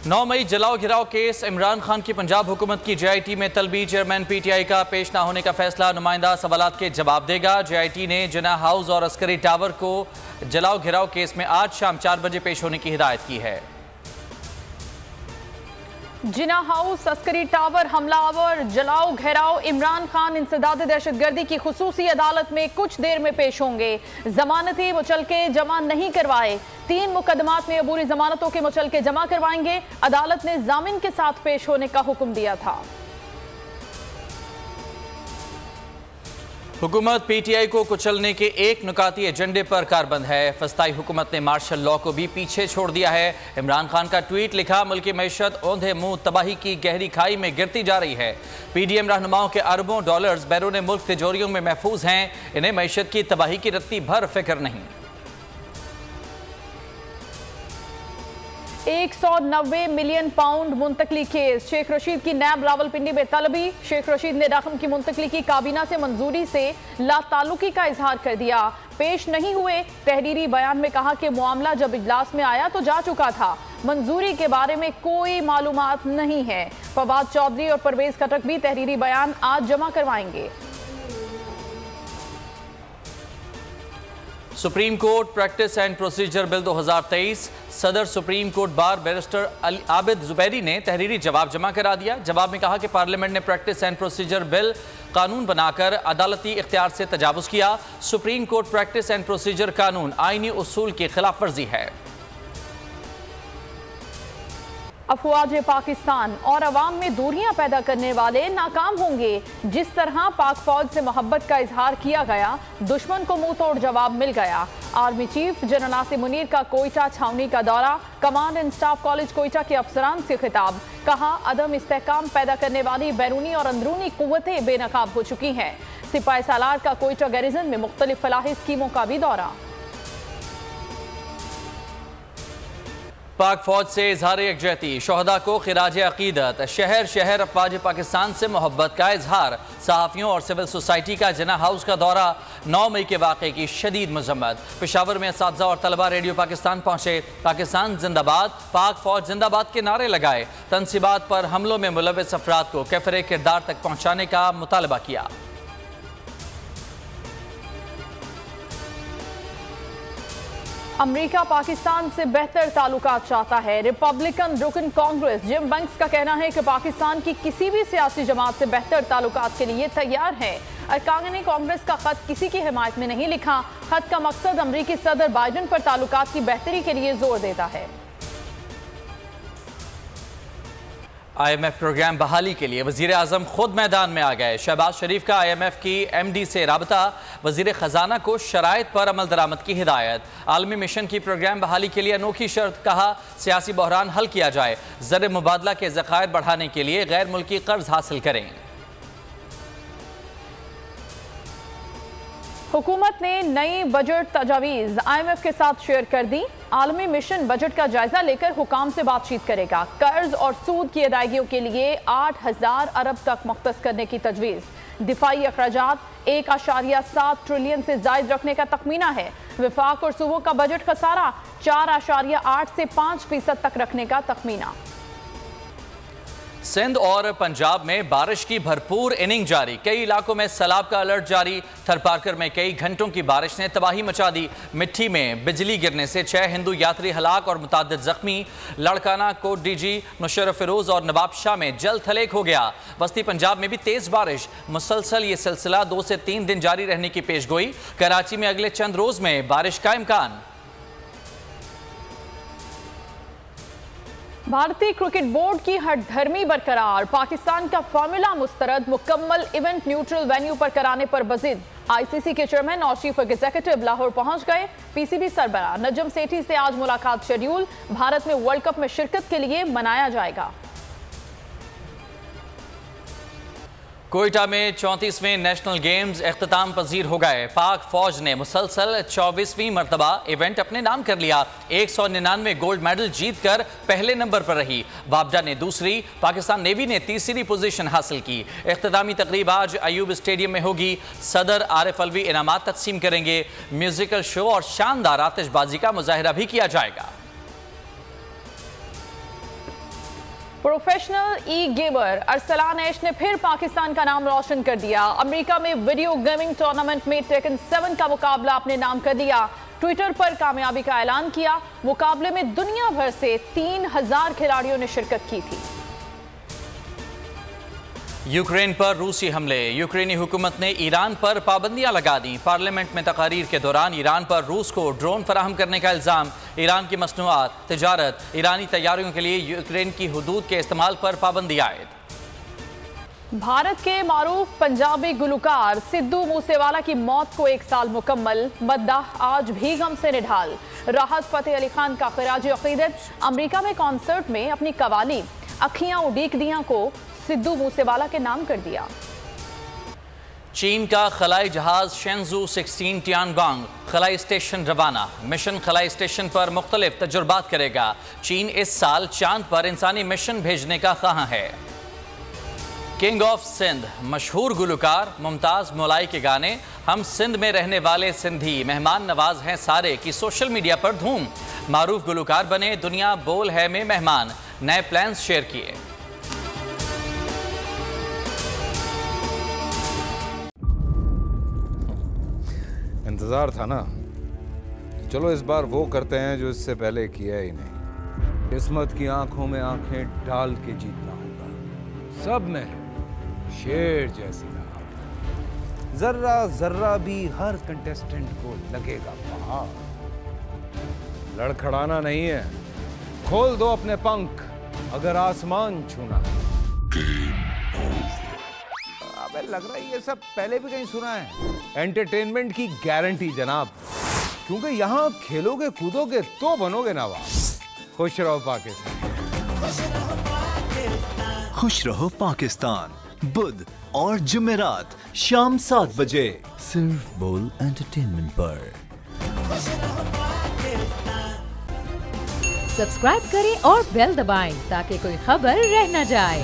9 मई जलाओ घिराव केस। इमरान खान की पंजाब हुकूमत की JIT में तलबी। चेयरमैन PTI का पेश न होने का फैसला। नुमाइंदा सवालात के जवाब देगा। JIT ने जिन्ना हाउस और अस्करी टावर को जलाओ घिराव केस में आज शाम 4 बजे पेश होने की हिदायत की है। जिन्ना हाउस, अस्करी टावर हमलावर, जलाओ घेराव। इमरान खान इंसदाद दहशतगर्दी की खुसूसी अदालत में कुछ देर में पेश होंगे। जमानती मुचलके जमा नहीं करवाए। 3 मुकदमात में अबूरी जमानतों के मुचलके जमा करवाएंगे। अदालत ने जामिन के साथ पेश होने का हुक्म दिया था। हुकूमत PTI को कुचलने के एक नुकाती एजेंडे पर कारबंद है। फस्ताई हुकूमत ने मार्शल लॉ को भी पीछे छोड़ दिया है। इमरान खान का ट्वीट लिखा, मुल्की मैशत औंधे मुंह तबाही की गहरी खाई में गिरती जा रही है। PDM रहनुमाओं के अरबों डॉलर्स बैरून मुल्क तिजोरियों में महफूज हैं। इन्हें मैशत की तबाही की रत्ती भर फिक्र नहीं। 190 मिलियन पाउंड मुंतकली केस। शेख रशीद की नैब रावलपिंडी में तलबी। शेख रशीद ने रकम की मुंतकली की काबीना से मंजूरी से लाताल्लुकी का इजहार कर दिया। पेश नहीं हुए। तहरीरी बयान में कहा कि मामला जब इजलास में आया तो जा चुका था। मंजूरी के बारे में कोई मालूमात नहीं है। फवाद चौधरी और परवेज खटक भी तहरीरी बयान आज जमा करवाएंगे। Supreme court practice and procedure bill 2023। सदर supreme court bar barrister Abid Zubairi ने तहरीरी जवाब जमा करा दिया। जवाब में कहा कि पार्लियामेंट ने प्रैक्टिस एंड प्रोसीजर बिल कानून बनाकर अदालती इख्तियार से तजावुज किया। Supreme court practice and procedure कानून आईनी उसूल की खिलाफ वर्जी है। अफवाज पाकिस्तान और अवाम में दूरियां पैदा करने वाले नाकाम होंगे। जिस तरह पाक फौज से मोहब्बत का इजहार किया गया, दुश्मन को मुंह तोड़ जवाब मिल गया। Army chief general Nasir Munir का कोयटा छावनी का दौरा। Command and staff college Quetta के अफसरान से खिताब। कहा, अदम इस्तेहकाम पैदा करने वाली बैरूनी और अंदरूनी कुव्वतें बेनकाब हो चुकी हैं। सिपाही सालार का कोयटा गैरिजन में मुख्तलिफ फलाही स्कीमों का भी दौरा। पाक फौज से इजहार यकजहती। शोहदा को खिराज अकीदत। शहर शहर अफवाज पाकिस्तान से मोहब्बत का इजहार। सहाफ़ियों और सिविल सोसाइटी का जिन्ना हाउस का दौरा। 9 मई के वाक़े की शदीद मजम्मत। पेशावर में असातिज़ा और तलबा रेडियो पाकिस्तान पहुंचे। पाकिस्तान जिंदाबाद, पाक फौज जिंदाबाद के नारे लगाए। तनसीबात पर हमलों में मुलव्वस अफराद को कैफरे किरदार तक पहुँचाने का मुतालबा किया। अमेरिका पाकिस्तान से बेहतर ताल्लुकात चाहता है। रिपब्लिकन रुकन कांग्रेस जिम बैंक्स का कहना है कि पाकिस्तान की किसी भी सियासी जमात से बेहतर ताल्लुकात के लिए तैयार है। अरकान ने कांग्रेस का खत किसी की हिमायत में नहीं लिखा। खत का मकसद अमेरिकी सदर बाइडन पर ताल्लुकात की बेहतरी के लिए जोर देता है। IMF प्रोग्राम बहाली के लिए वज़ीर आज़म खुद मैदान में आ गए। शहबाज शरीफ का IMF की MD से राबता। वज़ीर ख़जाना को शराइत पर अमल दरामद की हिदायत। आलमी मिशन की प्रोग्राम बहाली के लिए अनोखी शर्त। कहा, सियासी बहरान हल किया जाए। ज़र मुबादला के ज़खायर बढ़ाने के लिए गैर मुल्की कर्ज हासिल करें। हुकूमत ने नई बजट तजावीज़ IMF के साथ शेयर कर दी। आलमी मिशन बजट का जायजा लेकर हुकाम से बातचीत करेगा। कर्ज और सूद की अदायगियों के लिए 8,000 अरब तक मुख्तस करने की तजवीज़। दिफाई अखराजात 1.7 ट्रिलियन से जायद रखने का तखमीना है। विफाक और सूबों का बजट खसारा 4.8 से 5% तक रखने का तखमीना। सिंध और पंजाब में बारिश की भरपूर इनिंग जारी। कई इलाकों में सैलाब का अलर्ट जारी। थरपारकर में कई घंटों की बारिश ने तबाही मचा दी। मिट्टी में बिजली गिरने से 6 हिंदू यात्री हलाक और मुताद्दिद जख्मी। लड़काना कोट DG मुशर्रफ फिरोज और नवाब शाह में जल थलेक हो गया। वस्ती पंजाब में भी तेज बारिश। मुसलसल ये सिलसिला 2 से 3 दिन जारी रहने की पेशगोई। कराची में अगले चंद रोज में बारिश का इम्कान। भारतीय क्रिकेट बोर्ड की हठधर्मी बरकरार। पाकिस्तान का फार्मूला मुस्तरद। मुकम्मल इवेंट न्यूट्रल वेन्यू पर कराने पर बजिद। ICC के चेयरमैन और चीफ एग्जीक्यूटिव लाहौर पहुंच गए। PCB सरबराह नजम सेठी से आज मुलाकात शेड्यूल। भारत में वर्ल्ड कप में शिरकत के लिए मनाया जाएगा। कोयटा में 34वें नेशनल गेम्स इख्तिताम पजीर हो गए। पाक फौज ने मुसलसल 24वीं मरतबा इवेंट अपने नाम कर लिया। 199 गोल्ड मेडल जीतकर पहले नंबर पर रही। वाबडा ने दूसरी, पाकिस्तान नेवी ने तीसरी पोजीशन हासिल की। इख्तितामी तकरीब आज अयूब स्टेडियम में होगी। सदर आरिफ अलवी इनामात तकसीम करेंगे। म्यूजिकल शो और शानदार आतिशबाजी का मुजाहिरा भी किया जाएगा। प्रोफेशनल ई गेमर अरसलान ऐश ने फिर पाकिस्तान का नाम रोशन कर दिया। अमेरिका में वीडियो गेमिंग टूर्नामेंट में टेकन 7 का मुकाबला अपने नाम कर दिया। ट्विटर पर कामयाबी का ऐलान किया। मुकाबले में दुनिया भर से 3000 खिलाड़ियों ने शिरकत की थी। यूक्रेन पर रूसी हमले। यूक्रेनी हुकूमत ने ईरान पर पाबंदियां लगा दी। पार्लियामेंट में तकारीर के दौरान ईरान पर रूस को ड्रोन फराहम करने का इल्ज़ाम। ईरान की मसनूआत, तिजारत, ईरानी तैयारियों के लिए यूक्रेन की हुदूद के इस्तेमाल पर पाबंदी आयद। भारत के मारूफ पंजाबी गुलकार सिद्धू मूसेवाला की मौत को 1 साल मुकम्मल। मद्दाह आज भी गम से निढाल। राहत फतेह अली खान का खिराज अकीदत। अमेरिका में कॉन्सर्ट में अपनी कवाली अखियां उड़ीक दियां को सिद्धू मूसेवाला के नाम कर दिया। चीन का खलाई जहाज शेंजू 16 टियानगांग खलाई स्टेशन रवाना। मिशन खलाई स्टेशन पर मुख्तलिफ तजुर्बात करेगा। चीन इस साल चांद पर इंसानी मिशन भेजने का ख्वाह है। किंग ऑफ सिंध मशहूर गुलकार मुमताज मौलाई के गाने हम सिंध में रहने वाले सिंधी मेहमान नवाज हैं सारे की सोशल मीडिया पर धूम। मारूफ गुलकार बने दुनिया बोल है में मेहमान। नए प्लान्स शेयर किए। इंतजार था ना, चलो इस बार वो करते हैं जो इससे पहले किया ही नहीं। किस्मत की आंखों में आंखें डाल के जीतना होगा। सब में है शेर जैसी राह। जर्रा जर्रा भी हर कंटेस्टेंट को लगेगा पहाड़। लड़खड़ाना नहीं है, खोल दो अपने पंख अगर आसमान छूना है। अबे लग रहा है ये सब पहले भी कहीं सुना है। एंटरटेनमेंट की गारंटी जनाब, क्योंकि यहाँ खेलोगे कूदोगे तो बनोगे नवाब। खुश रहो पाकिस्तान। खुश रहो पाकिस्तान बुध और जुमेरात शाम 7 बजे सिर्फ बोल एंटरटेनमेंट पर। सब्सक्राइब करें और बेल दबाएं ताकि कोई खबर रह न जाए।